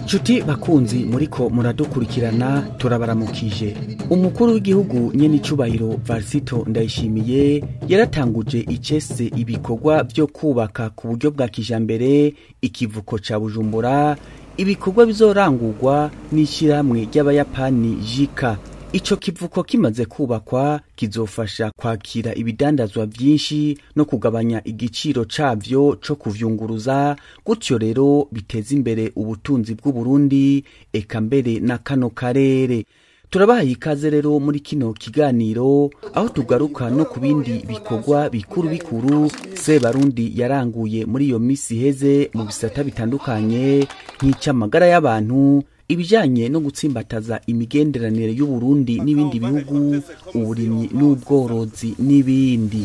Nshuti bakunzi muriko muradukurikirana turabaramukije. Umukuru w'igihugu nyenicubahiro Varisito Ndayishimiye yaratanguje icese ibikorwa vyo kubaka ku buryo bwa kijambere ikivuko ca Bujumbura, ibikorwa bizorangurwa n'ishirahamwe ry'abayapani JICA. Ico kivuko kimaze kubakwa kizofasha kwakira ibidandazwa vyinshi no kugabanya igiciro cavyo co kuvyunguruza, gutyo rero biteza imbere ubutunzi bw'u Burundi eka mbere na kano karere. Turabahaye ikaze rero muri kino kiganiro aho tugaruka no ku bindi bikorwa bikuru Sebarundi yaranguye muri iyo misi heze mu bisata bitandukanye nk'icamagara y'abantu, ibijanye no gutsimbataza imigenderanire y'u Burundi n'ibindi bihugu, uburimyi n'ubworozi n'ibindi.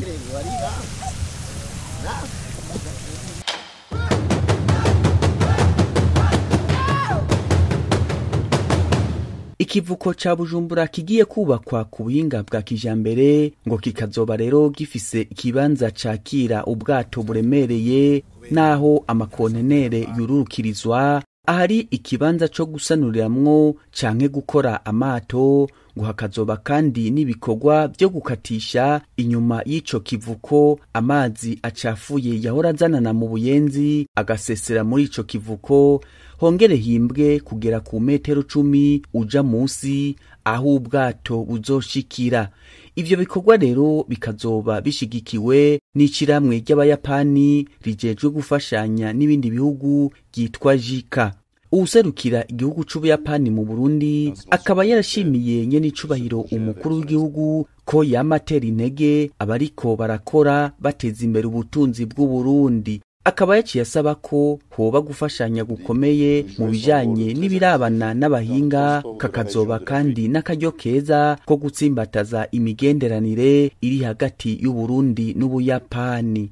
Ikivuko ca Bujumbura kigiye kubakwa ku buhinga bwa kijambere ngo kikazoba rero gifise ikibanza cakira ubwato buremereye naho amakontenere yururukirizwa, ahari ikibanza co gusanuriramwo canke gukora amato, ngo hakazoba kandi n'ibikorwa vyo gukatisha inyuma y'ico kivuko amazi acafuye yahora azanana mu Buyenzi agasesera muri ico kivuko, hongere himbwe kugera ku metero 10 uja musi aho ubwato buzoshikira. Ivyo bikorwa rero bikazoba bishigikiwe n'ishirahamwe ry'abayapani rijejwe gufashanya n'ibindi bihugu ryitwa JICA. Uwuserukira igihugu c'Ubuyapani mu Burundi akaba yarashimiye nyenicubahiro umukuru w'igihugu ko yamatera intege abariko barakora bateza imbere ubutunzi bw'u Burundi. Akaba yaciye asaba ko hoba gufashanya gukomeye mu bijanye n'ibirabana n'abahinga, kakazoba kandi n'akaryo keza ko gutsimbataza imigenderanire iri hagati y'u Burundi n'Ubuyapani.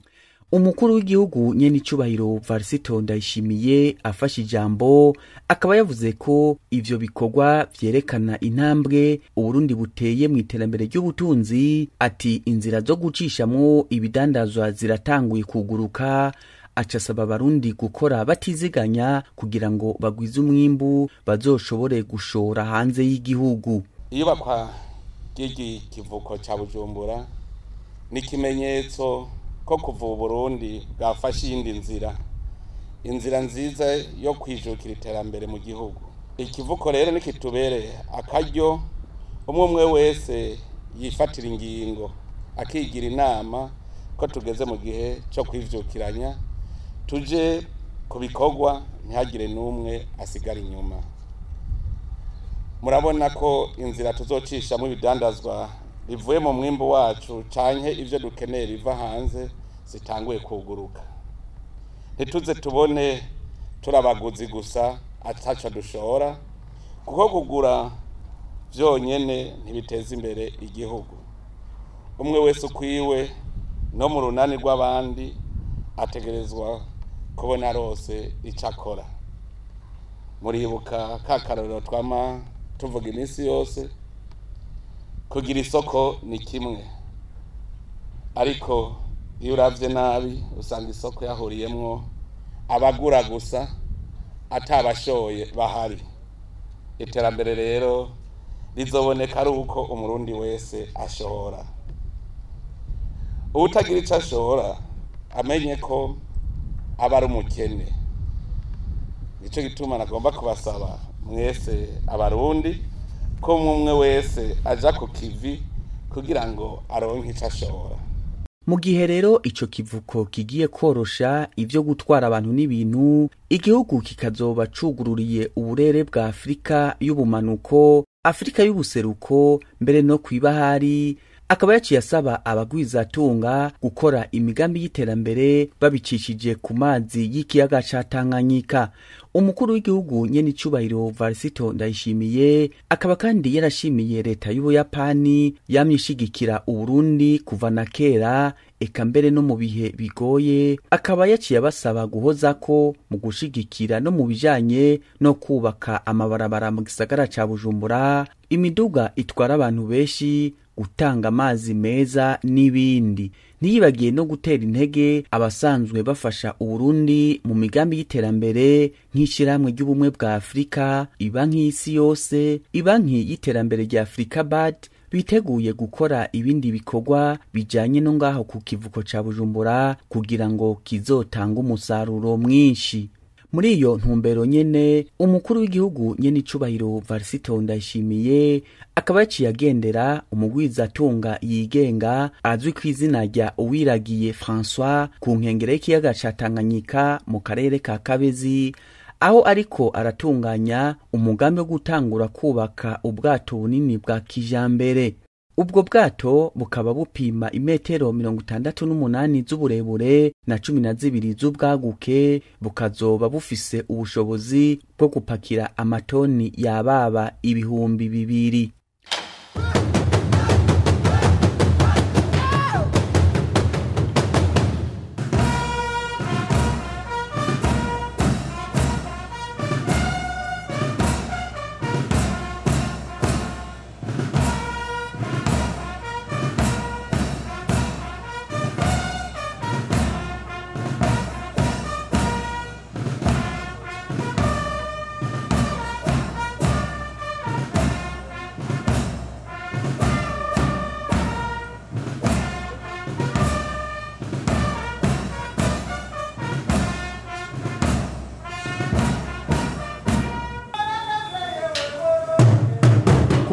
Umukuru w'igihugu nyenicubahiro Varisito Ndayishimiye afashe ijambo akaba yavuze ko ivyo bikorwa vyerekana intambwe Uburundi buteye mu iterambere ry'ubutunzi, ati inzira zo gucishamwo ibidandazwa ziratanguye kuguruka, acasaba abarundi gukora batiziganya kugira ngo bagwize umwimbu bazoshobore gushora hanze y'igihugu. Iyubakwa ry'iki kivuko ca Bujumbura ni ikimenyetso ko kuva Burundi bwafashe iyindi inzira nziza yo kwijukira iterambere mu gihugu. Ikivuko rero nikitubereye akaryo umwe wese yifatira ingingo akigira inama ko tugeze mu gihe cyo kwivyukiranya, tuje ku bikorwa ntihagire n'umwe asigara inyuma. Murabona ko inzira tuzocishamo ibidandazwa bivuye mu mwimbu wacu canke ivyo dukeneye biva hanze zitanguye kuguruka. Ntituze tubone turabaguzi gusa ataco dushora, kuko kugura vyonyene ntibiteza imbere igihugu. Umwe wese ukwiwe no mu runani rw'abandi ategerezwa kubona rose icakora. Muribuka kakarorero twama tuvuga iminsi yose, kugira isoko ni kimwe, ariko iyo uravye nabi usanga isoko yahuriyemwo abagura gusa atabashoye bahari. Iterambere rero rizoboneka ari uko umurundi wese ashora. Uwutagira ico ashora amenye ko aba ari umukene. Nico gituma nagomba kubasaba mwese abarundi ko umwe wese aja ku kivi kugira ngo aronke ico ashora. Mu gihe rero ico kivuko kigiye korosha ivyo gutwara abantu n'ibintu, igihugu kikazoba cugururiye uburere bwa Afrika y'ubumanuko, Afrika y'ubuseruko, mbere no kwibahari. Akaba yaciye asaba abagwizatunga gukora imigambi y'iterambere babicishije ku mazi y'ikiyaga ca Tanganyika. Umukuru w'igihugu nyenicubahiro Varisito Ndayishimiye akaba kandi yarashimiye leta y'Ubuyapani yamye ishigikira Uburundi kuva na kera, eka mbere no mu bihe bigoye. Akaba yaciye abasaba guhozako mu gushigikira no mu bijanye no kubaka amabarabara mu gisagara ca Bujumbura, imiduga itwara abantu benshi gutanga amazi meza n'ibindi. Ntiyibagiye no gutera intege abasanzwe bafasha Uburundi mu migambi y'iterambere nk'ishirahamwe ry'ubumwe bwa Afrika, ibanki y'isi yose, ibanki y'iterambere rya Afrika BAD, biteguye gukora ibindi bikorwa bijanye no ngaho ku kivuko ca Bujumbura kugira ngo kizotanga umusaruro mwinshi. Muri iyo ntumbero nyene umukuru w'igihugu nyene icubahiro Varisito Ndayishimiye akaba yaciye agendera umugwizatunga yigenga azwi kw'izina rya Uwiragiye François ku nkengera y'ikiyaga ca Tanganyika mu karere ka Kabezi, aho ariko aratunganya umugambi wo gutangura kubaka ubwato bunini bwa kijambere. Ubwo bwato bukaba bupima imetero 68 z'uburebure na 12 z'ubwaguke, bukazoba bufise ubushobozi bwo gupakira amatoni yababa 2,000.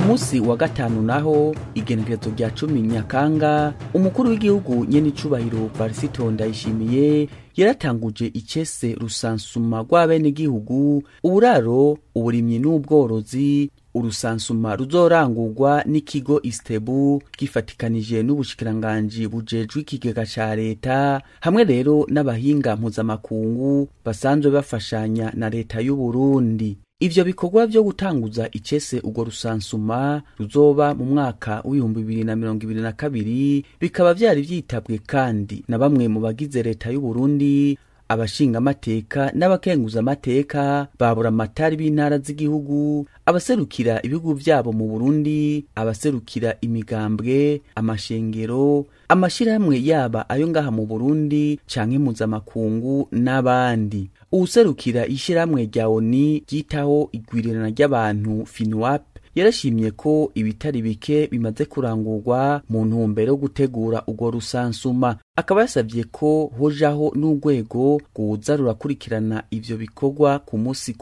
Musi wa gatanu naho igenekerezo rya 10 Nyakanga umukuru w'igihugu nyene icubahiro Varisito Ndayishimiye yaratanguje icese rusansuma rw'abene gihugu, uburaro, uburimyi n'ubworozi. Urusansuma ruzorangurwa n'ikigo Istebu gifatikanije n'ubushikiranganji bujejwe ikigega ca leta, hamwe rero n'abahinga mpuzamakungu basanzwe bafashanya na leta y'u Burundi. Ivyo bikorwa vyo gutanguza icese urwo rusansuma ruzoba mu mwaka w'2022 bikaba vyari vyitabwe kandi na bamwe mu bagize leta y'u Burundi, abashinga amateka n'abakenguza amateka, babura amatari b'intara z'igihugu, abaserukira ibihugu vyabo mu Burundi, abaserukira imigambwe, amashengero, amashirahamwe yaba ayo ngaha mu Burundi canke mpuzamakungu n'abandi. Uwuserukira ishirahamwe rya ONU ryitaho igwirirana ry'abantu FINUAP yarashimye ko ibitari bike bimaze kurangurwa mu ntumbero yo gutegura urwo rusansuma. Akaba yasavye ko hojaho n'urwego kuza rurakurikirana ivyo bikorwa ku musi.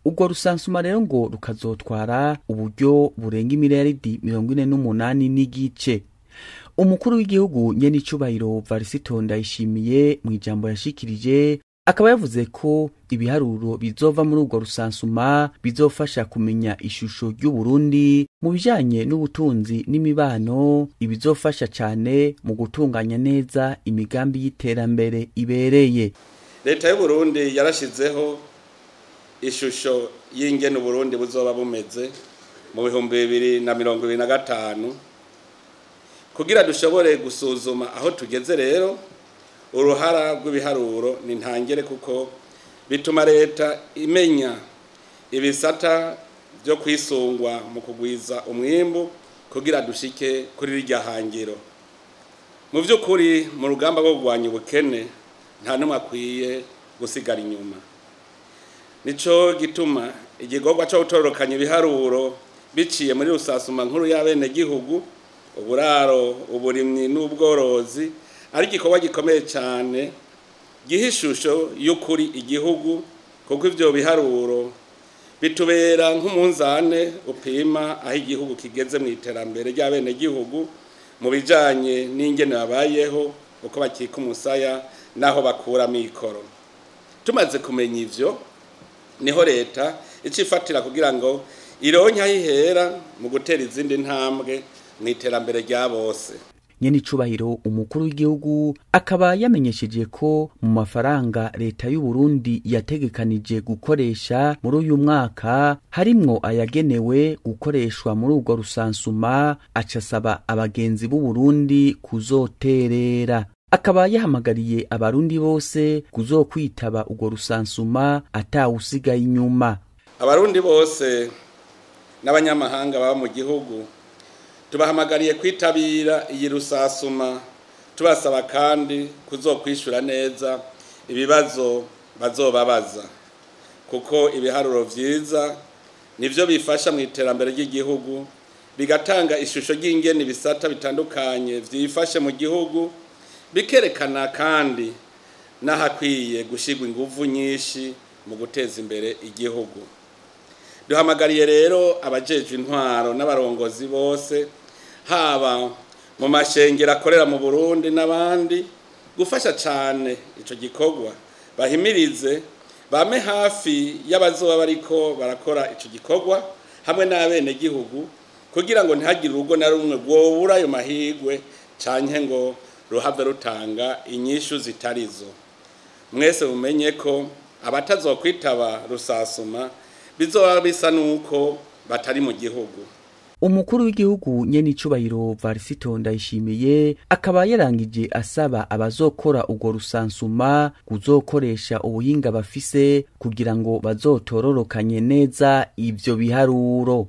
Urwo rusansuma rero ngo rukazotwara uburyo burenga miliyaridi 48 n'igice. Umukuru w'igihugu nyene icubahiro Varisito Ndayishimiye mu ijambo yashikirije akaba yavuze ko ibiharuro bizova muri urwo rusansuma bizofasha kumenya ishusho y'u Burundi mu bijanye n'ubutunzi n'imibano, ibizofasha cyane mu gutunganya neza imigambi y'iterambere ibereye. Leta y'u Burundi yarashizeho ishusho y'ingene Burundi buzoba bumeze mu 2025 kugira dushobore gusuzuma aho tugeze. Rero uruhara rw'ibiharuro ni ntangere kuko bituma leta imenya ibisata byo kwisungwa mu kugwiza umwimbu kugira dushike kuri rirya hangiro. Mu vy'ukuri mu rugamba rwo kurwanya ubukene nta numwe akwiye gusigara inyuma. Nico gituma igikorwa cyo gutororokanya ibiharuro biciye muri rusasuma nkuru y'abene gihugu, uburaro, uburimyi n'ubworozi ari igikorwa gikomeye cyane gihishusho y'ukuri igihugu, kuko ivyo biharuro bitubera nk'umunzane upima aho igihugu kigeze mu iterambere ry'abene gihugu mu bijanye n'ingene babayeho, uko bakika umusaya naho bakura mikoro. Tumaze kumenya ivyo niho leta icifatira kugira ngo ironke ahihera mu gutera izindi ntambwe mu iterambere rya bose. Nyene icubahiro umukuru w'igihugu akaba yamenyesheje ko mu mafaranga leta y'u Burundi yategekanije gukoresha muri uyu mwaka harimwo ayagenewe gukoreshwa muri urwo rusansuma, acasaba abagenzi b'u Burundi kuzoterera. Akaba yahamagariye abarundi bose kuzokwitaba urwo rusansuma atawusigaye inyuma. Abarundi bose n'abanyamahanga baba mu gihugu tubahamagariye kwitabira iyi rusasuma tubasaba kandi kuzokwishura neza ibibazo bazobabaza kuko ibiharuro vyiza nivyo bifasha mu iterambere ry'igihugu bigatanga ishusho ry'ingene ibisata bitandukanye vyifashe mu gihugu bikerekana kandi n'ahakwiye gushigwa inguvu nyinshi mu guteza imbere igihugu. Duhamagariye rero abajejwe intwaro n'abarongozi bose haba mu mashengero akorera mu Burundi n'abandi gufasha cyane ico gikorwa, bahimirize bame hafi y'abazoba bariko barakora ico gikorwa hamwe n'abene gihugu kugira ngo ntihagire urugo na rumwe rwobura ayo mahigwe canke ngo ruhave rutanga inyishu zitarizo. Mwese mumenye ko abatazokwitaba rusasuma bizoba bisa nuko batari mu gihugu. Umukuru w'igihugu Nyenicubahiro Varisito Ndayishimiye akaba yarangije asaba abazokora urwo rusansuma kuzokoresha ubuhinga bafise kugira ngo bazotororokanye neza ivyo biharuro.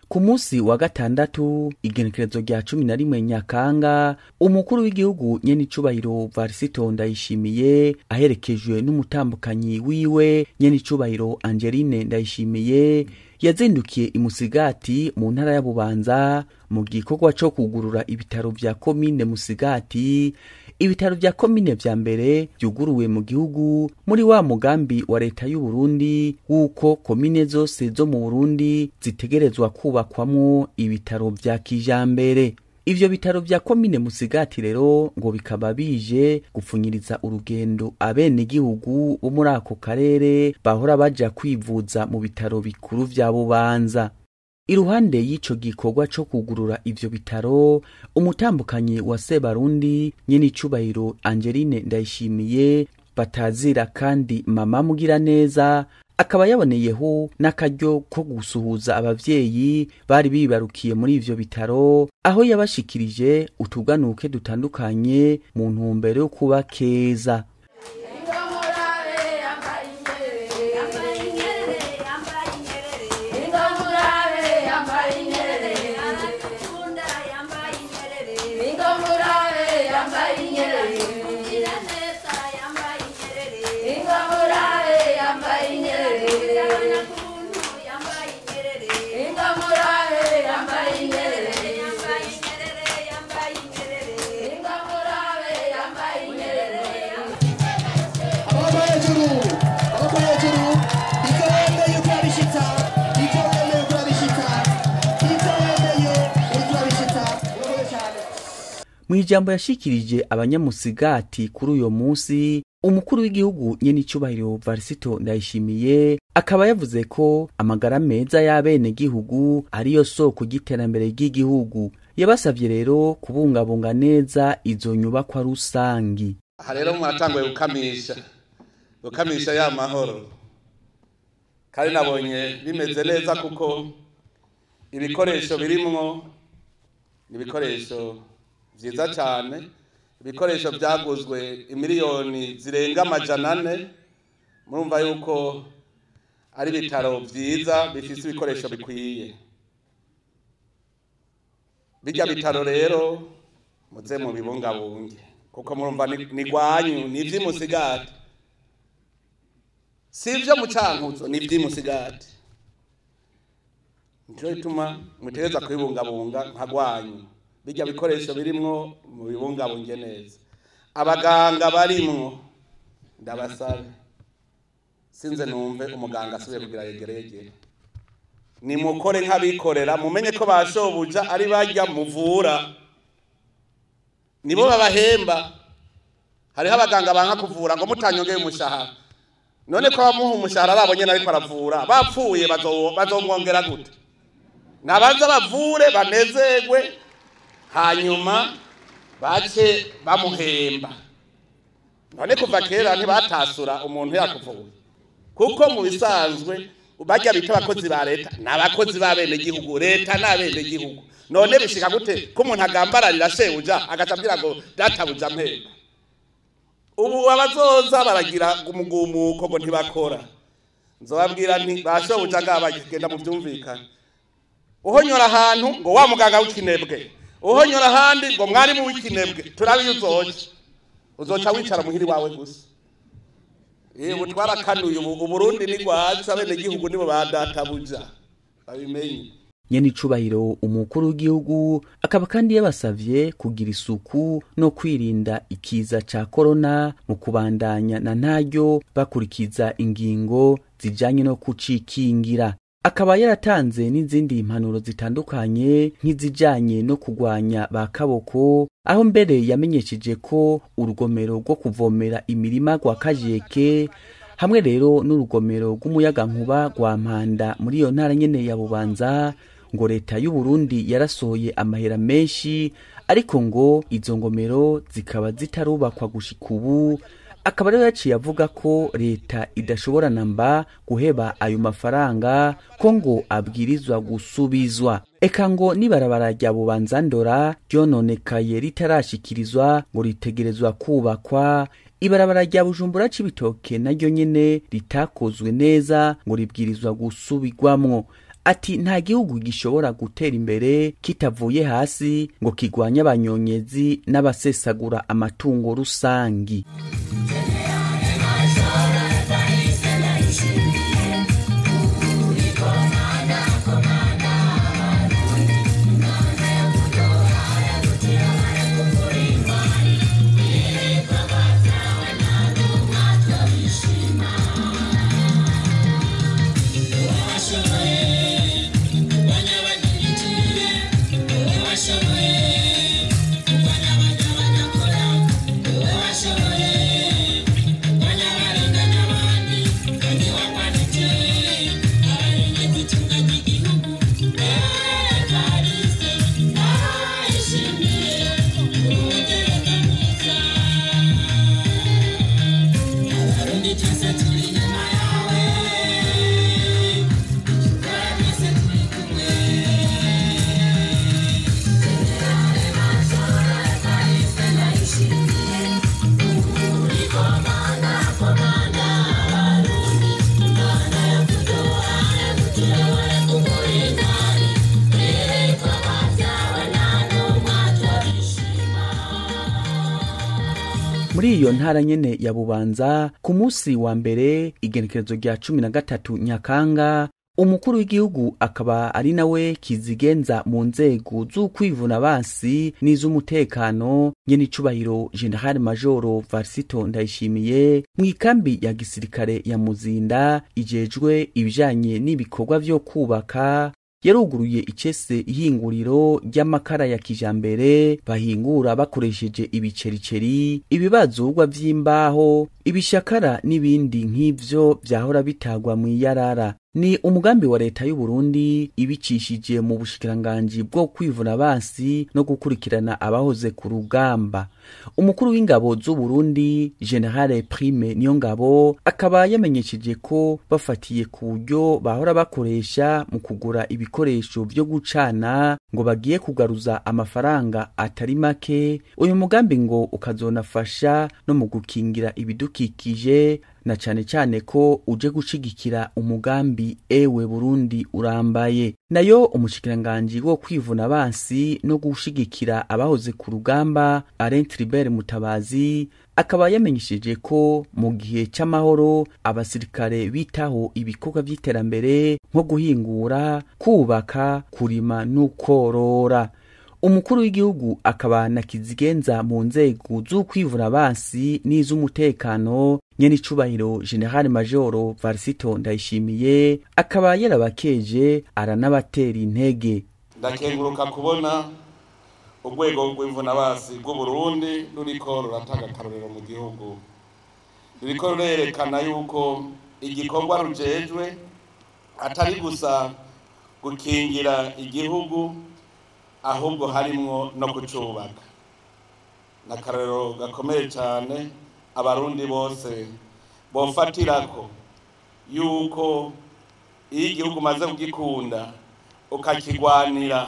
Ku munsi wa gatandatu igenekerezo rya 11 Nyakanga umukuru w'igihugu Nyenicubahiro Varisito Ndayishimiye aherekejwe n'umutambukanyi wiwe Nyenicubahiro Angeline Ndayishimiye yazindukiye imusigati mu ntara ya Bubanza mu gikorwa cyo kugurura ibitaro vya komine Musigati. Ibitaro vya komine vya mbere byuguruwe mu gihugu muri wa mugambi wa leta y'u Burundi wuko komine zose zo mu Burundi zitegerezwa kubakwamwo ibitaro vya kijambere. Ivyo bitaro vya komine Musigati rero ngo bikaba bije gupfunyiriza urugendo abene gihugu bo muri ako karere bahora baja kwivuza mu bitaro bikuru vya Bubanza. Iruhande y'ico gikorwa cyo kugurura ivyo bitaro, umutambukanyi wa Sebarundi Nyenicubahiro Angeline Ndayishimiye batazira kandi mama Mugiraneza akaba yaboneyeho n'akaryo ko gusuhuza abavyeyi bari bibarukiye muri ivyo bitaro, aho yabashikirije utuganuke dutandukanye mu ntumbero yo kuba keza. Mwijambo yashikirije abanyamusigati kuri uyo munsi, umukuru w'igihugu Nyenicubahiro Varisito Ndayishimiye akaba yavuze ko amagara meza y'abene gihugu ariyo soko y'iterambere ry'igihugu. Yabasavye rero kubungabunga neza izo nyubakwa rusangi. Aha rero mwatanguye gukamisha ya mahoro, kandi nabonye bimeze neza kuko ibikoresho birimwo ibikoresho vyiza cyane, ibikoresho byaguzwe imiliyoni zirenga 400. Murumva yuko ari bitaro vyiza bifise ibikoresho bikwiye. Bijya bitaro rero muze mu bibungabunge kuko murumva ni gwanyu, ni vy'imusigati, sivyo mu Cankuzo, ni vy'imusigati. Nico bituma mutereza kwibungabunga nka gwanyu. Bijya bikoresho birimwo mu bibungabunge neza. Abaganga barimwo ndabasabe sinze numve umuganga asubiye kugira yegereye. Ni mukore nk'abikorera, mumenye ko bashobuja ari bajya muvura nibo babahemba. Hariho abaganga banka kuvura ngo mutanyongeye umushahara. None ko bamuha umushahara babonye nariko aravura bapfuye bazomwongera gute? Nabanza bavure banezegwe hanyuma bace bamuhemba. None kuva kera ntibatasura umuntu yakuvuye kuko mu bisanzwe bajya bita abakozi ba leta n'abakozi b'abene gihugu, leta n'abene gihugu. None bishika gute ko umuntu agambararira shebuja agacambira ngo databuja mpemba? Ubu abazoza baragira umugumuko ngo ntibakora. nzobabwira nti bashobuja ngabagenda mu byumvikana uhonyora ahantu ngo wa muganga w'ikinebwe uhonyora ahandi ngo mwarimu w'ikinebwe turabiye uzoca wicara muhiri wawe gusa ubu twarakanuye uburundi ni rwacu abenegihugu nibo badatabuja babimenye. nyene icubahiro umukuru w'igihugu akaba kandi yabasavye kugira isuku no kwirinda ikiza ca corona mu kubandanya na ntaryo bakurikiza ingingo zijanye no kucikingira. Akaba yaratanze n'izindi impanuro zitandukanye nk'izijanye no kugwanya ba kaboko, aho mbere yamenyesheje ko urugomero rwo kuvomera imirima rwa Kajeke hamwe rero n'urugomero rw'umuyagankuba rwa Mpanda muri iyo ntara nyene ya Bubanza ngo leta y'u Burundi yarasohoye amahera menshi, ariko ngo izo ngomero zikaba zitarubakwa gushika ubu. Akaba rero yaciye avuga ko leta idashobora namba guheba ayo mafaranga ko ngo abwirizwa gusubizwa. Eka ngo nibarabara rya Bubanza Ndora ryononekaye ritarashikirizwa ngo ritegerezwa kubakwa. Ibarabara rya Bujumbura Cibitoke naryo nyene ritakozwe neza ngo ribwirizwa gusubirwamwo. Ati nta gihugu gishobora gutera imbere kitavuye hasi ngo kigwanye abanyonyezi n'abasesagura amatungo rusangi. Muri iyo ntara nyene ya Bubanza ku munsi wa mbere igenekerezo rya 13 Nyakanga, umukuru w'igihugu akaba ari nawe kizigenza mu nzego z'ukwivuna basi n'iz'umutekano nyene icubahiro General Major Varsito Ndayishimiye mu ikambi ya gisirikare ya Muzinda ijejwe ibijanye n'ibikorwa vyo kubaka yaruguruye icese ihinguriro ry'amakara ya kijambere bahingura bakoresheje ibicericeri, ibibazurwa vy'imbaho, ibishakara n'ibindi nk'ivyo vyahora bitagwa mu iyarara. Ni umugambi wa leta y'u Burundi ibicishije mu bushikiranganji bwo kwivuna basi no gukurikirana abahoze ku rugamba. Umukuru w'ingabo z'u Burundi General Prime Niyongabo akaba yamenyesheje ko bafatiye ku buryo bahora bakoresha mu kugura ibikoresho vyo gucana ngo bagiye kugaruza amafaranga atari make. Uyu mugambi ngo ukazonafasha no mu gukingira ibidukikije na cane ko uje gushigikira umugambi ewe Burundi urambaye. Nayo umushikiranganji wo kwivuna basi no gushigikira abahoze ku rugamba Alain Tribert Mutabazi akaba yamenyesheje ko mu gihe cy'amahoro abasirikare bitaho ibikorwa by'iterambere nko guhingura, kubaka, kurima n'ukorora. Umukuru w'igihugu akaba na kizigenza mu nzego z'ukwivuna basi n'iz'umutekano nyene icubahiro General Major Varsito Ndayishimiye akaba yarabakeje aranabatera intege. Ndakenguruka kubona urwego rw'imvuna basi rw'u Burundi ruriko ruratanga akarorero mu gihugu, ruriko rurerekana yuko igikorwa rujejwe atari gusa gukingira igihugu ahubwo harimwo no kucubaka. Nakarero gakomeye cyane abarundi bose bofatirako yuko iyo igihugu maze kugikunda ukakigwanira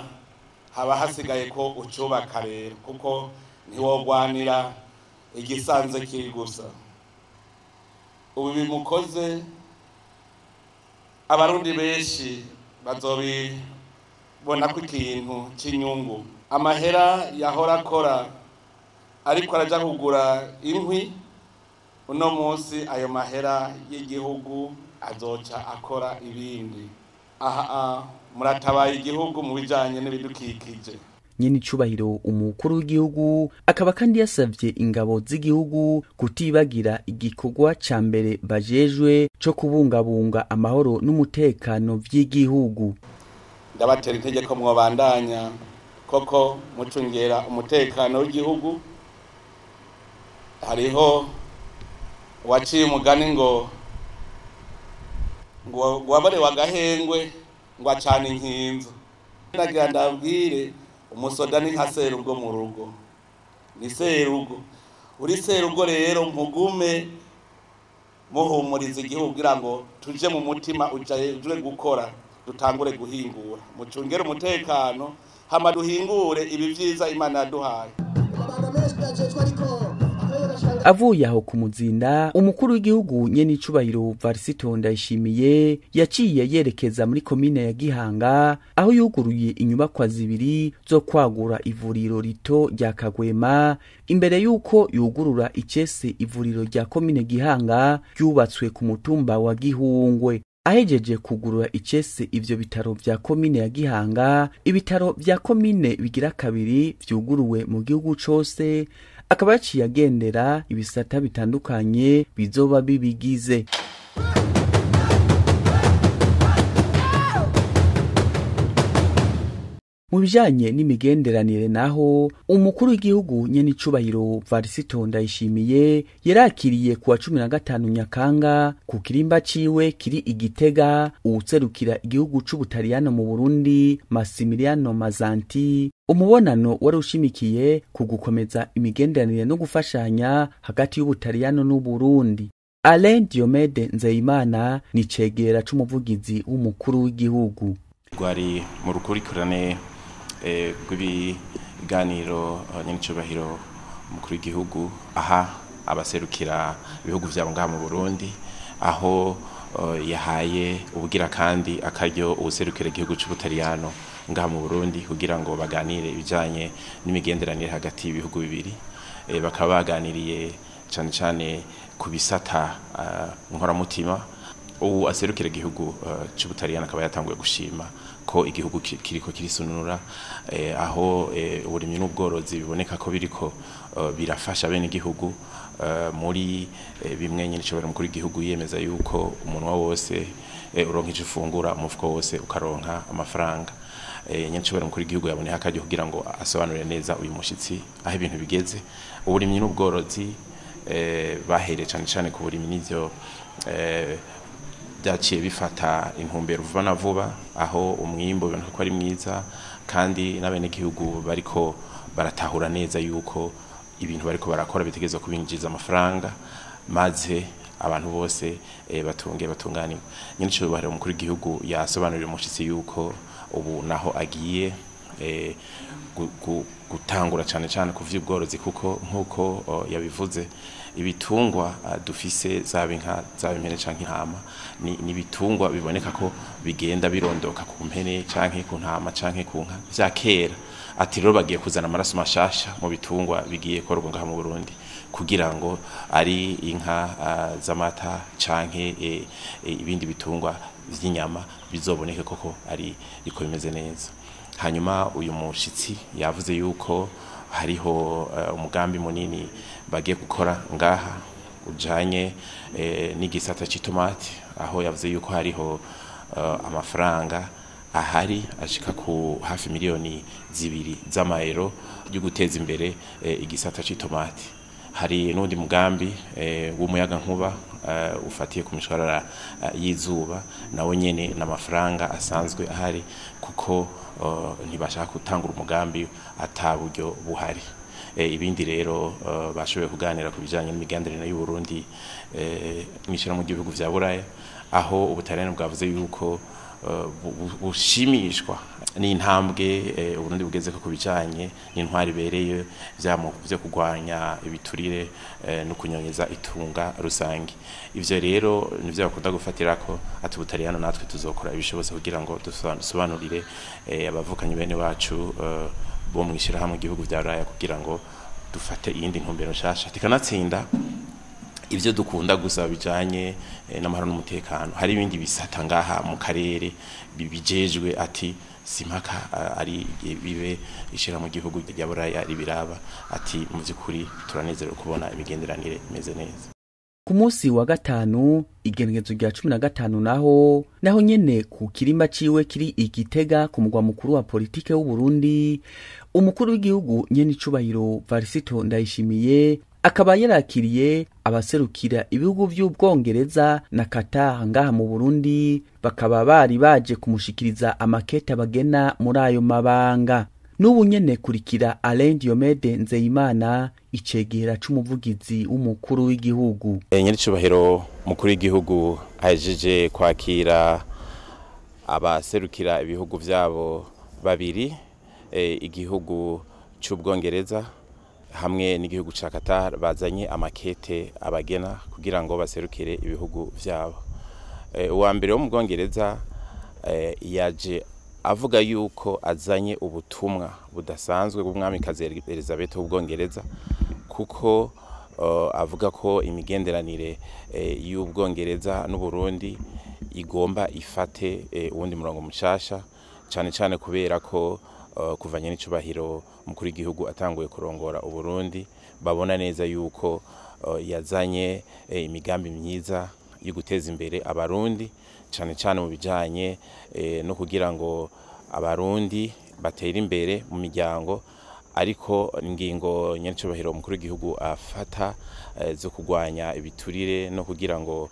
haba hasigaye ko ucubaka rero, kuko ntiwogwanira igisanze kiri gusa. Ubu bimukoze abarundi benshi bazobibona ko ikintu cy'inyungu. Amahera yahora akora ariko araja kugura inkwi, uno munsi ayo mahera y'igihugu azoca akora ibindi. Aha muratabaye igihugu mu bijanye n'ibidukikije. Nyene icubahiro umukuru w'igihugu akaba kandi yasavye ingabo z'igihugu kutibagira igikorwa ca mbere bajejwe co kubungabunga amahoro n'umutekano vy'igihugu. Ndabatera itegeko mwobandanya koko mucungera umutekano w'igihugu. Hariho waciye umugani ngo wabare wagahengwe ngo acana inkinzo. Nagira ndabwire umusoda ni nka serugo mu rugo, ni serugo. Uri serugo rero mpugume muhumuriza igihugu kugira ngo tuje mu mutima uje gukora, dutangure guhingura. Mucungere umutekano hama duhingure ibi vyiza Imana yaduhaye. Avuye aho kumuzinda, umukuru w'igihugu nyene icubahiro Varisito Ndayishimiye yaciye yerekeza muri komine ya Gihanga, aho yuguruye inyubakwa zibiri zo kwagura ivuriro rito rya Kagwema, imbere yuko yugurura icese ivuriro rya komine Gihanga ryubatswe ku mutumba wa Gihungwe. Ahejeje kugurura icese ivyo bitaro vya komine ya Gihanga, ibitaro vya komine bigira kabiri vyuguruwe mu gihugu cose, akaba yaciye agendera ibisata bitandukanye bizoba bibigize. Mu bijanye n'imigenderanire naho, umukuru w'igihugu nyene icubahiro Varisito Ndayishimiye yarakiriye kuwa 15 Nyakanga ku kirimba ciwe kiri Igitega uwuserukira igihugu c'Ubutaliyano mu Burundi Massimiliano Mazzanti, umubonano wari ushimikiye ku gukomeza imigenderanire no gufashanya hagati y'Ubutaliyano n'Uburundi. Alain Diomede Nzeyimana ni cegera c'umuvugizi w'umukuru w'igihugu. Gwari mu rukurikirane rw'ibiganiro nyenicubahiro umukuru w'igihugu aha abaserukira ibihugu vyabo ngaha mu Burundi, aho yahaye ubugira kandi akaryo ubuserukira igihugu c'Ubutaliyano ngaha mu Burundi kugira ngo baganire ibijanye n'imigenderanire hagati y'ibihugu bibiri. Bakaba baganiriye cyane cyane ku bisata nkoramutima. Ubu aserukira igihugu c'Ubutaliyano akaba yatanguye gushima ko igihugu kiriko kirisununura, aho uburimyi n'ubworozi biboneka ko biriko birafasha bene igihugu muri bimwe nyine cyo mukuru igihugu yemeza yuko umuntu wose uronka icyo ufungura umufuko wose ukaronka amafaranga. Nyine cyo mukuru igihugu yaboneye akajyo kugira ngo asobanurire neza uyu mushitsi aho ibintu bigeze. Uburimyi n'ubworozi bahereye cyane ku burimyi n'ivyo byaciye bifata intumbero vuba na vuba, aho umwimbo uboneka ko ari mwiza kandi n'abene gihugu bariko baratahura neza yuko ibintu bariko barakora bitegezwa kubinjiza amafaranga, maze abantu bose batunganirwa. Nyine cyo bahari umukuru w'igihugu yasobanurira umushitsi yuko ubu naho agiye gutangura cyane ku vy'ubworozi, kuko nkuko yabivuze ibitungwa dufise zaba inka zaba impene canke intama ni bitungwa biboneka ko bigenda birondoka ku mpene canke ku ntama canke ku nka vya kera. Ati rero bagiye kuzana amaraso mashasha mu bitungwa bigiye korwa ngaha mu Burundi kugira ngo ari inka z'amata canke ibindi bitungwa vy'inyama bizoboneke koko ari iko bimeze neza. Hanyuma uyu mushitsi yavuze yuko hariho umugambi munini bagiye gukora ngaha ujanye n'igisata c'itomati, aho yavuze yuko hariho amafaranga ahari ashika ku hafi miliyoni 2 z'amayero yo guteza imbere igisata c'itomati. Hari n'undi mugambi w'umuyaga nkuba ufatiye ku mishwarara y'izuba, nawo nyene n'amafaranga asanzwe ahari kuko ntibashaka gutangura umugambi ataburyo buhari. Ibindi rero bashoboye kuganira ku bijanye n'imigenderanire y'u Burundi n'ishira mu gihugu vya Buraya, aho Ubutaliyano bwavuze yuko bushimishwa ni intambwe Uburundi bugeze ko kubijanye n'intwari bereye byo kugwanya ibiturire no kunyonyeza itunga rusangi. Ivyo rero nivyo bakunda gufatira ko ati Butaliyano natwe tuzokora ibishobotse kugira ngo dusobanurire abavukanyi bene wacu bo mwishira hamwe igihugu vya Raya kugira ngo dufate iyindi ntumbero nshasha tikanatsinda ivyo dukunda gusa bijanye n'amahoro n'umutekano. Hari ibindi bisata ngaha mu karere bijejwe ati simpaka ari bibe ishira mu gihugu rya Buraya ribiraba ati mu byukuri turanezerewe kubona imigenderanire imeze neza. Ku munsi wa gatanu igenekerezo rya 15 naho nyene ku kirimba ciwe kiri Igitega ku mugwa mukuru wa politike w'u Burundi, umukuru w'igihugu nyene icubahiro Varisito Ndayishimiye akaba yarakiriye abaserukira ibihugu by'Ubwongereza na Qatar ngaha mu Burundi, bakaba bari baje kumushikiriza amakete bagena muri ayo mabanga. N'ubu nyene kurikira Alain Diomede Nzeyimana icegera c'umuvugizi w'umukuru w'igihugu. Nyene icubahiro mukuru w'igihugu ajeje kwakira abaserukira ibihugu vyabo babiri, igihugu c'Ubwongereza hamwe n'igihugu ca Qatar bazanye amakete abagena kugira ngo baserukire ibihugu vyabo. Uwa mbere wo mu Bwongereza yaje avuga yuko azanye ubutumwa budasanzwe bw'umwamikazi Elizabeth w'Ubwongereza, kuko avuga ko imigenderanire y'Ubwongereza n'u Burundi igomba ifate uwundi murongo mushasha, cyane cyane kubera ko kuvanye n'icubahiro mukuru w'igihugu atanguye kurongora Uburundi babona neza yuko yazanye imigambi myiza yo guteza imbere abarundi, cyane cyane mu bijanye no kugira ngo abarundi batera imbere mu miryango, ariko ingingo nyencubahiro mukuru w'igihugu afata zo kugwanya ibiturire no kugira ngo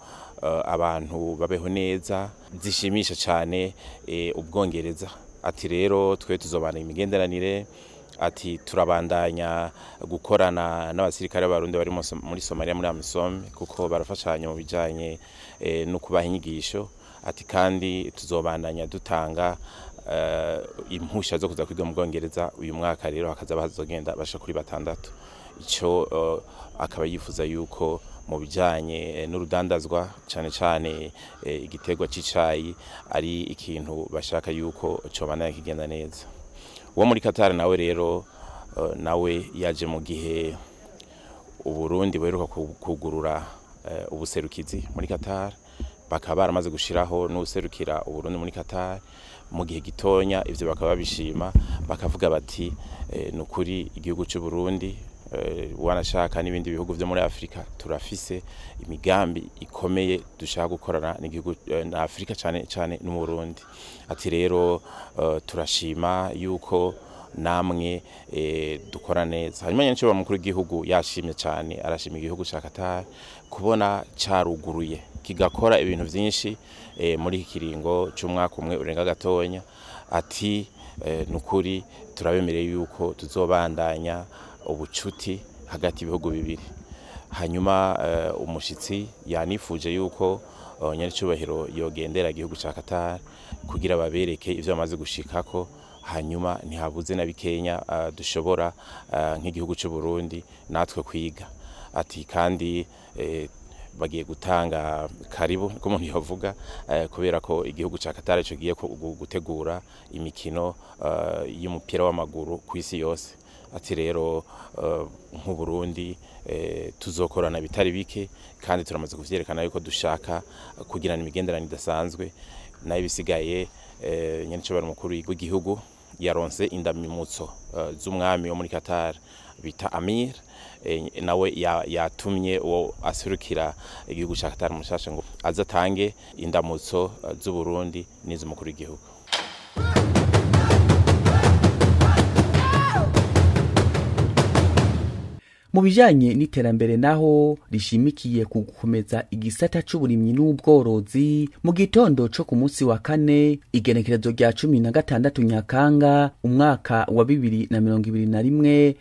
abantu babeho neza zishimisha cyane Ubwongereza. Ati rero twe tuzobana imigenderanire, ati turabandanya gukorana n'abasirikare b'abarundi bari muri Somalia muri AMISOM kuko barafashanya mu bijanye no kubaha inyigisho. Ati kandi tuzobandanya dutanga impusha zo kuza kwiga mu Bwongereza uyu mwaka, rero hakaza bazogenda basha kuri 6. Ico akaba yifuza yuko mu bijanye n'urudandazwa cyane cyane igitegwa c'icayi ari ikintu bashaka yuko cobana kigenda neza. Uwo muri Qatar nawe rero nawe yaje mu gihe Uburundi buheruka kugurura ubuserukizi muri Qatar, bakaba baramaze gushiraho n'userukira Uburundi muri Qatar mu gihe gitonya. Ivyo bakaba bishima, bakavuga bati nukuri igihugu cy'u Burundi wanashaka n'ibindi bihugu byo muri Afrika turafise imigambi ikomeye dushaka gukorana n'igihugu na Afrika cyane cyane n'u Burundi. Ati rero turashima yuko namwe dukora neza. Hanyuma nyenshobora mukuru w'igihugu yashimye cyane, arashima igihugu ca Qatar kubona caruguruye kigakora ibintu vyinshi muri kiringo cy'umwaka umwe urenga gatonya. Ati nukuri turabemereye yuko tuzobandanya ubucuti hagati ibihugu bibiri. Hanyuma umushitsi yanifuje yuko nyaricubahiro yogendera igihugu ca Qatar kugira babereke ivyo bamaze gushikako, hanyuma ntihabuze na bikenya dushobora nk'igihugu cy'u Burundi natwe kwiga. Ati kandi bagiye gutanga karibu ko umuntu yavuga kubera ko igihugu ca Qatar cyo giye gutegura imikino y'umupira w'amaguru ku isi yose. Ati rero nk'u Burundi tuzokorana bitari bike, kandi turamaze kuvyerekana yuko dushaka kugirana imigenderanire idasanzwe. Nayo bisigaye nyencobara mukuru w'igihugu yaronse indamimutso z'umwami wo muri Qatar bita Amir, nawe yatumye uwo aserukira igihugu ca Qatar mushasha ngo azatange indamutso z'u Burundi n'iz'umukuru w'igihugu. Mu Mu bijanye n'iterambere naho rishimikiye ku gukomeza igisata c'uburimyi n'ubworozi, mu gitondo co ku munsi wa kane igenekerezo rya 16 Nyakanga umwaka wa 2021,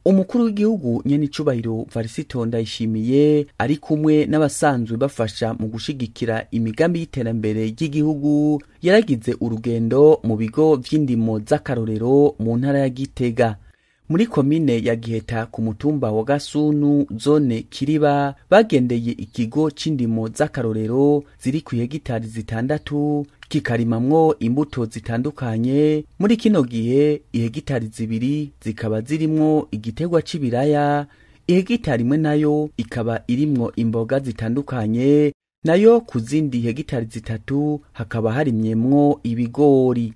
umukuru w'igihugu nyenicubahiro Varisito Ndayishimiye ari kumwe n'abasanzwe bafasha mu gushigikira imigambi y'iterambere ry'igihugu yaragize urugendo mu bigo vy'indimo z'akarorero mu ntara ya Gitega. Muri komine ya Giheta ku mutumba wa Gasunu zone Kiriba bagendeye ikigo c'indimo z'akarorero ziri ku hegitari 6 kikarimamwo imbuto zitandukanye. Muri kino gihe ihegitari 2 zikaba zirimwo igitegwa c'ibiraya, ihegitari imwe nayo ikaba irimwo imboga zitandukanye, nayo ku zindi hegitari 3 hakaba harimyemwo ibigori.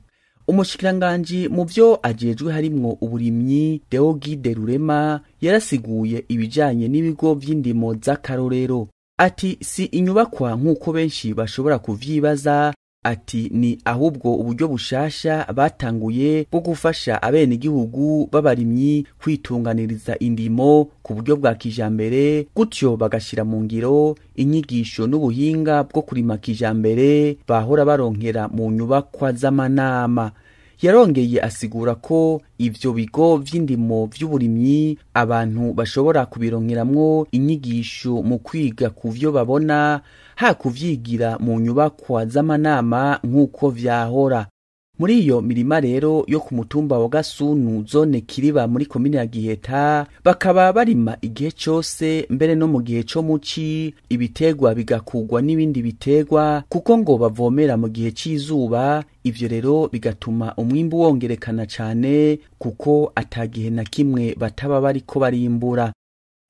Umushikiranganji mu vyo ajejwe harimwo uburimyi Deogide Rurema yarasiguye ibijanye n'ibigo vy'indimo z'akarorero. Ati si inyubakwa nk'uko benshi bashobora kuvyibaza, ati ni ahubwo uburyo bushasha batanguye bwo gufasha abenegihugu b'abarimyi kwitunganiriza indimo ku buryo bwa kijambere, gutyo bagashira mu ngiro inyigisho n'ubuhinga bwo kurima kijambere bahora baronkera mu nyubakwa z'amanama. Yarongeye asigura ko ivyo bigo vy'indimo vy'uburimyi abantu bashobora kubironkeramwo inyigisho mu kwiga kuvyo babona, ha kuvyigira mu nyubakwa z'amanama nk'uko vyahora. Muri iyo mirima rero yo ku mutumba wa Gasunu zone Kiriba muri komine ya Giheta bakaba barima igihe cyose, mbere no mu gihe cyo muci ibitegwa bigakugwa n'ibindi bitegwa kuko ngo bavomera mu gihe cy'izuba. Ivyo rero bigatuma umwimbu wongerekana cyane kuko atagihe na kimwe bataba bariko barimbura.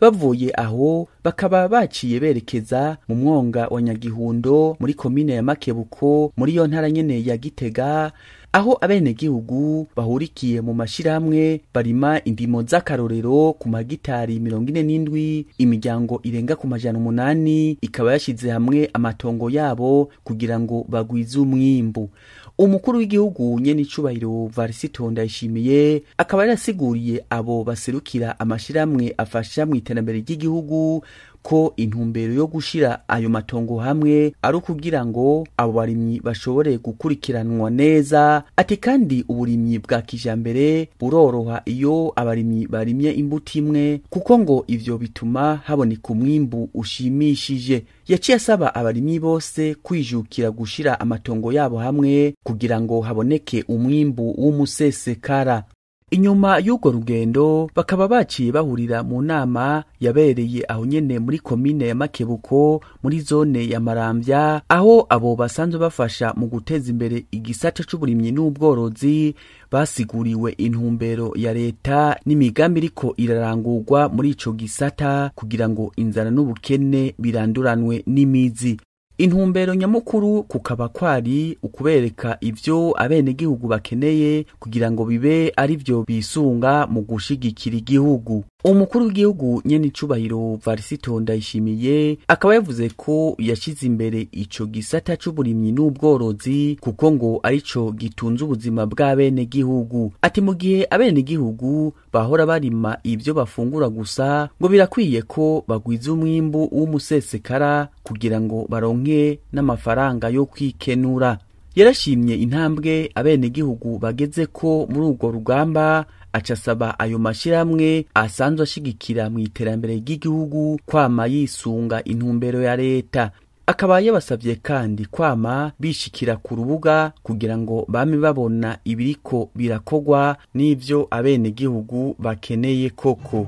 Bavuye aho bakaba baciye berekeza mu mwonga wa Nyagihundo muri komine ya Makebuko muri yo ntara nyene ya Gitega, aho abenegihugu bahurikiye mu mashirahamwe barima indimo z'akarorero ku magitari 47. Imiryango irenga ku 800 ikaba yashize hamwe amatongo yabo kugira ngo bagwize umwimbu. Umukuru w'igihugu nyenicubahiro Varisito Ndayishimiye akaba yarasiguriye abo baserukira amashirahamwe afasha mu iterambere ry'igihugu ko intumbero yo gushira ayo matongo hamwe ari kugira ngo abo barimyi bashobore gukurikiranwa neza. Ati kandi uburimyi bwa kijambere buroroha iyo abarimyi barimye imbuto imwe kuko ngo ivyo bituma haboneka umwimbu ushimishije. Yaciye asaba abarimyi bose kwijukira gushira amatongo yabo hamwe kugira ngo haboneke umwimbu w'umusesekara. Inyuma y'ugo rugendo bakaba baciye bahurira mu nama yabereye aho nyene muri komine ya Makebuko muri zone ya Maramvya, aho abo basanzwe bafasha mu guteza imbere igisata c'uburimyi n'ubworozi basiguriwe intumbero ya leta n'imigambi iriko irarangurwa muri ico gisata kugira ngo inzara n'ubukene biranduranwe n'imizi. Intumbero nyamukuru kukaba kwari ukubereka ivyo abenegihugu bakeneye kugira ngo bibe ari vyo bisunga mu gushigikira igihugu. Umukuru w'igihugu nyenicubahiro Varisito Ndayishimiye akaba yavuze ko yashize imbere ico gisata c'uburimyi n'ubworozi kuko ngo arico gitunze ubuzima bw'abenegihugu. Ati mu gihe abenegihugu bahora barima ivyo bafungura gusa, ngo birakwiye ko bagwiza umwimbu w'umusesekara kugira ngo baronke n'amafaranga yo kwikenura. Yarashimye intambwe abenegihugu bageze ko muri urwo rugamba, acasaba ayo mashiramwe asanzwe ashigikira mu iterambere ry'igihugu kwama yisunga intumbero ya leta. Akaba yabasavye kandi kwama bishikira ku rubuga kugira ngo bame babona ibiriko birakogwa n'ivyo abenegihugu bakeneye koko.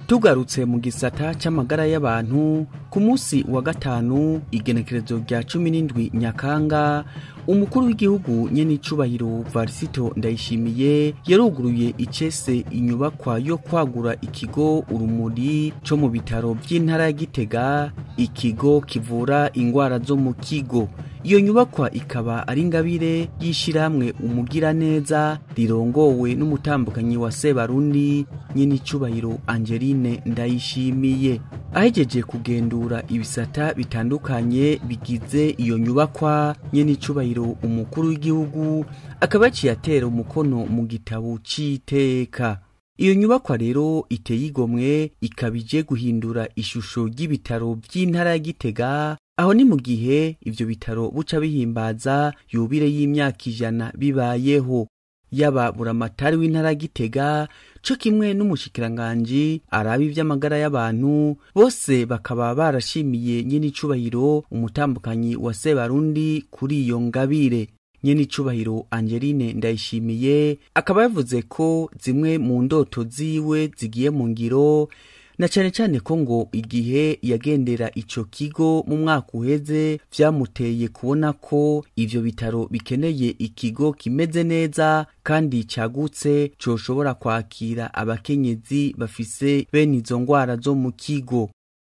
Tugarutse mu gisata c'amagara y'abantu, ku munsi wa gatanu igenekerezo rya 17 Nyakanga umukuru w'igihugu nyenicubahiro Varisito Ndayishimiye yaruguruye icese inyubakwa yo kwagura ikigo Urumuri co mu bitaro vy'intara ya Gitega, ikigo kivura ingwara zo mu kigo. Iyo nyubakwa ikaba ari ingabire y'ishiramwe umugira neza rirongowe n'umutambukanyi wa Sebarundi nyenicubahiro Angeline Ndayishimiye. Ahejeje kugendura ibisata bitandukanye bigize iyo nyubakwa, nyenicubahiro umukuru w'igihugu akaba yaciye atera umukono mu gitabo c'iteka. Iyo nyubakwa rero iteye igomwe ikabije guhindura ishusho ry'ibitaro by'intara ya Gitega, aho ni mu gihe ivyo bitaro buca bihimbaza yubire y'imyaka 100 bibayeho. Yaba buramatari w'intara ya Gitega co kimwe n'umushikiranganje arabi vy'amagara y'abantu bose bakaba barashimiye nyene icubahiro umutambukanyi wa Sebarundi kuri iyo ngabire. Nyene icubahiro Angeline Ndayishimiye akaba yavuze ko zimwe mu ndoto ziwe zigiye mu ngiro, na cane cane ko ngo igihe yagendera ico kigo mu mwaka uheze vyamuteye kubona ko ivyo bitaro bikeneye ikigo kimeze neza kandi cagutse coshobora kwakira abakenyezi bafise bene izo ngwara zo mu kigo.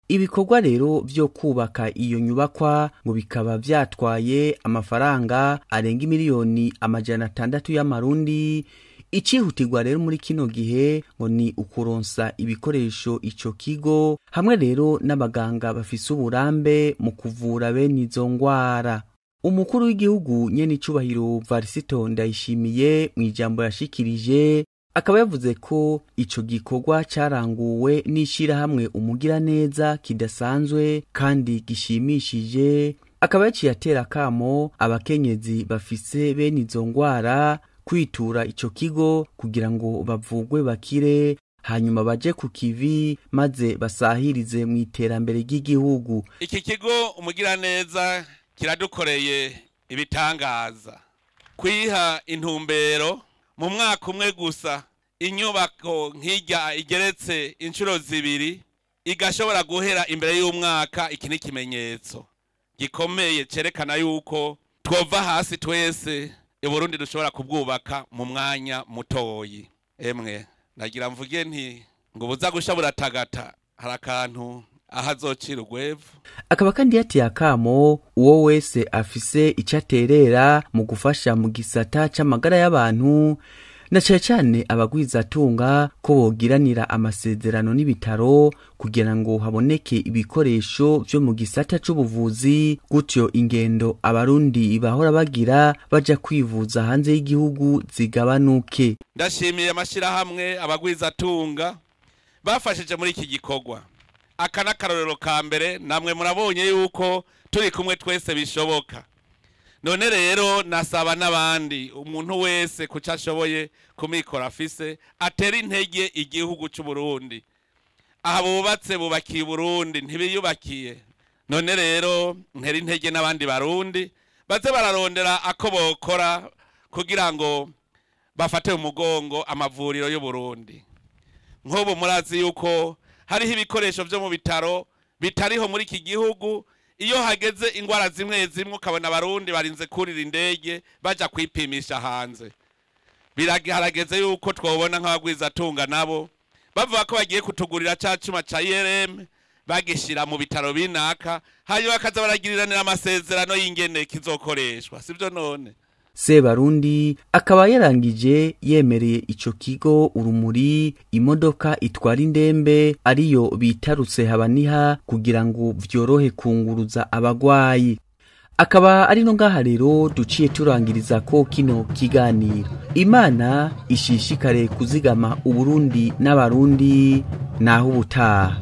Ibikorwa rero vyo kubaka iyo nyubakwa ngo bikaba vyatwaye amafaranga arenga miliyoni 600 y'amarundi. Icihutirwa rero muri kino gihe ngo ni ukuronsa ibikoresho ico kigo hamwe rero n'abaganga bafise uburambe mu kuvura bene izo ngwara. Umukuru w'igihugu nyene icubahiro Varisito Ndayishimiye mu ijambo yashikirije akaba yavuze ko ico gikorwa caranguwe n'ishira hamwe umugira neza kidasanzwe kandi gishimishije. Akaba yaciye atera kamo abakenyezi bafise bene izo ngwara kwitura ico kigo kugira ngo bavugwe bakire, hanyuma baje ku kivi maze basahirize mu iterambere ry'igihugu. Iki kigo umugira neza kiradukoreye ibitangaza, kwiha intumbero mu mwaka umwe gusa inyubako nk'ijya igeretse inshuro zibiri igashobora guhera imbere y'umwaka. Iki ni ikimenyetso gikomeye cerekana yuko twova hasi twese Burundi dushobora kubwubaka mu mwanya mutoyi. Emwe nagira mvuge nti ngo buza gushabura tagata harakantu ahazocira urwevu. Akaba kandi yateye akamo uwo wese afise icaterera mu gufasha mu gisata c'amagara y'abantu, na cyane abagwizatunga ko bogiranira amasezerano n'ibitaro kugira ngo haboneke ibikoresho vyo mu gisata c'ubuvuzi, gutyo ingendo abarundi bahora bagira baja kwivuza hanze y'igihugu zigabanuke. Ndashimiye amashirahamwe abagwizatunga bafashije muri iki gikorwa. Aka nakarorero ka mbere, namwe murabonye yuko turi kumwe twese bishoboka. None rero nasaba n'abandi umuntu wese kuca ashoboye kumikora afise atera intege igihugu cy'u Burundi. Aha bubatse bubakiye Burundi ntibiyubakiye. None rero ntera intege n'abandi barundi baze bararondera ako bokora kugira ngo bafate umugongo amavuriro y'u Burundi. Nkobo murazi yuko hariho ibikoresho vyo mu bitaro bitariho muri iki gihugu. Iyo hageze ingwara zimwe zimwe ukabona abarundi barinze kurira indege baja kwipimisha hanze, biragarageze yuko twobona nk'abagwizatunga nabo bavuga ko bagiye kutugurira ca cuma ca IRM bagishira mu bitaro binaka, hanyuma bakaza baragiriranira amasezerano y'ingene kizokoreshwa. Sivyo none Sebarundi akaba yarangije yemereye ico kigo urumuri imodoka itwara indembe ariyo bitarutse habaniha kugira ngo vyorohe kunguruza abagwayi. Akaba ari no ngaha rero duciye turangiriza ko kino kiganiro. Imana ishishikare kuzigama Uburundi n'abarundi naho ubutaha.